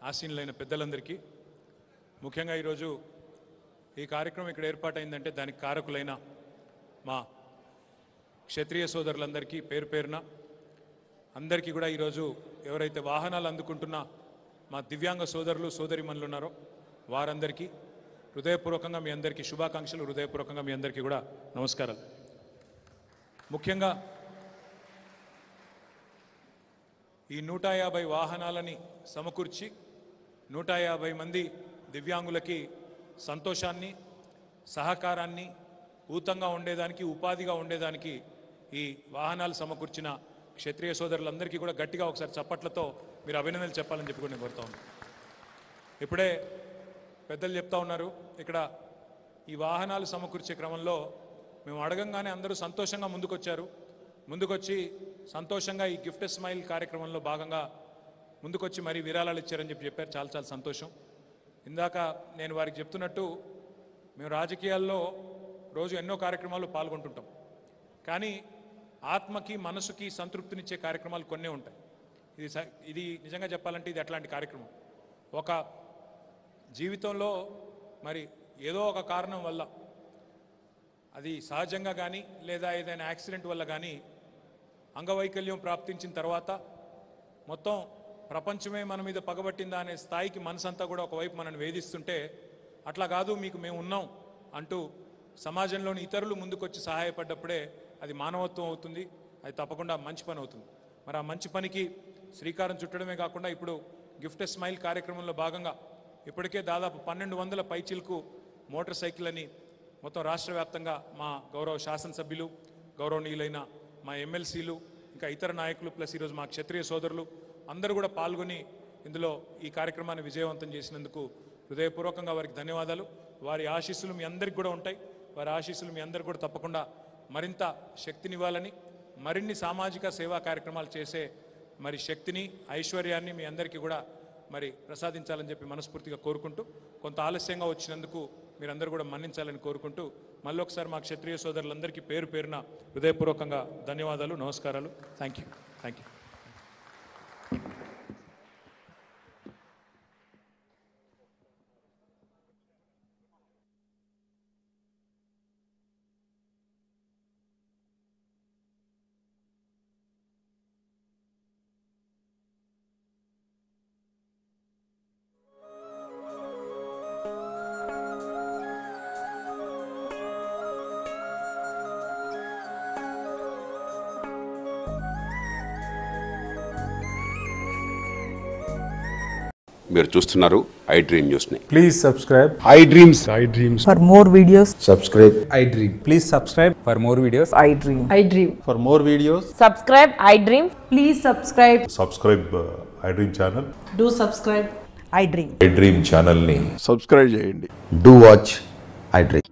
ఆశీనులైన పెద్దలందరికీ ముఖ్యంగా ఈరోజు ఈ కార్యక్రమం ఇక్కడ ఏర్పాటైందంటే దానికి కారకులైన మా క్షత్రియ సోదరులందరికీ పేరు పేరున అందరికీ కూడా ఈరోజు ఎవరైతే వాహనాలు అందుకుంటున్న మా దివ్యాంగ సోదరులు సోదరిమణులు ఉన్నారో వారందరికీ హృదయపూర్వకంగా మీ అందరికీ శుభాకాంక్షలు, హృదయపూర్వకంగా మీ అందరికీ కూడా నమస్కారాలు. ముఖ్యంగా ఈ 150 వాహనాలని సమకూర్చి 150 మంది దివ్యాంగులకి సంతోషాన్ని, సహకారాన్ని, ఊతంగా ఉండేదానికి, ఉపాధిగా ఉండేదానికి ఈ వాహనాలు సమకూర్చిన క్షత్రియ సోదరులందరికీ కూడా గట్టిగా ఒకసారి చప్పట్లతో మీరు అభినందనలు చెప్పాలని చెప్పి కూడా నేను కోరుతా ఉన్నాను. ఇప్పుడే పెద్దలు చెప్తా ఉన్నారు, ఇక్కడ ఈ వాహనాలు సమకూర్చే క్రమంలో మేము అడగంగానే అందరూ సంతోషంగా ముందుకొచ్చి సంతోషంగా ఈ గిఫ్ట్ స్మైల్ కార్యక్రమంలో భాగంగా ముందుకొచ్చి మరీ విరాళాలు ఇచ్చారని చెప్పారు. చాలా చాలా సంతోషం. ఇందాక నేను వారికి చెప్తున్నట్టు మేము రాజకీయాల్లో రోజు ఎన్నో కార్యక్రమాల్లో పాల్గొంటుంటాం, కానీ ఆత్మకి మనసుకి సంతృప్తినిచ్చే కార్యక్రమాలు కొన్నే ఉంటాయి. ఇది నిజంగా చెప్పాలంటే ఇది అట్లాంటి కార్యక్రమం. ఒక జీవితంలో మరి ఏదో ఒక కారణం వల్ల, అది సహజంగా కానీ లేదా ఏదైనా యాక్సిడెంట్ వల్ల కానీ అంగవైకల్యం ప్రాప్తించిన తర్వాత మొత్తం ప్రపంచమే మన మీద పగబట్టిందా అనే స్థాయికి మనసంతా కూడా ఒకవైపు మనల్ని వేధిస్తుంటే, అట్లా కాదు మీకు మేము ఉన్నాం అంటూ సమాజంలోని ఇతరులు ముందుకొచ్చి సహాయపడ్డప్పుడే అది మానవత్వం అవుతుంది, అది తప్పకుండా మంచి పని అవుతుంది. మరి ఆ మంచి పనికి శ్రీకారం చుట్టడమే కాకుండా ఇప్పుడు గిఫ్ట్ స్మైల్ కార్యక్రమంలో భాగంగా ఇప్పటికే దాదాపు 1200 పైచిలకు మోటార్ సైకిల్ అని మొత్తం రాష్ట్ర వ్యాప్తంగా మా గౌరవ శాసనసభ్యులు, గౌరవనీయులైన మా ఎమ్మెల్సీలు, ఇంకా ఇతర నాయకులు, ప్లస్ ఈరోజు మా క్షత్రియ సోదరులు అందరూ కూడా పాల్గొని ఇందులో ఈ కార్యక్రమాన్ని విజయవంతం చేసినందుకు హృదయపూర్వకంగా వారికి ధన్యవాదాలు. వారి ఆశీస్సులు మీ అందరికి కూడా ఉంటాయి. వారి ఆశీస్సులు మీ అందరికి కూడా తప్పకుండా మరింత శక్తినివ్వాలని, మరిన్ని సామాజిక సేవా కార్యక్రమాలు చేసే మరి శక్తిని, ఐశ్వర్యాన్ని మీ అందరికీ కూడా మరి ప్రసాదించాలని చెప్పి మనస్ఫూర్తిగా కోరుకుంటూ, కొంత ఆలస్యంగా వచ్చినందుకు మీరందరూ కూడా మన్నించాలని కోరుకుంటూ, మళ్ళీ ఒకసారి మా క్షత్రియ సోదరులందరికీ పేరు పేరున హృదయపూర్వకంగా ధన్యవాదాలు, నమస్కారాలు. Thank you. మీరు చూస్తున్నారు ఐ డ్రీమ్ న్యూస్ని. Please subscribe I dreams. For more videos subscribe I dream. Please subscribe for more videos. I dream. For more videos Subscribe I dream. Please subscribe. Subscribe I dream channel. Do subscribe I dream. I dream ఛానల్ని subscribe చేయండి. Do watch I Dream.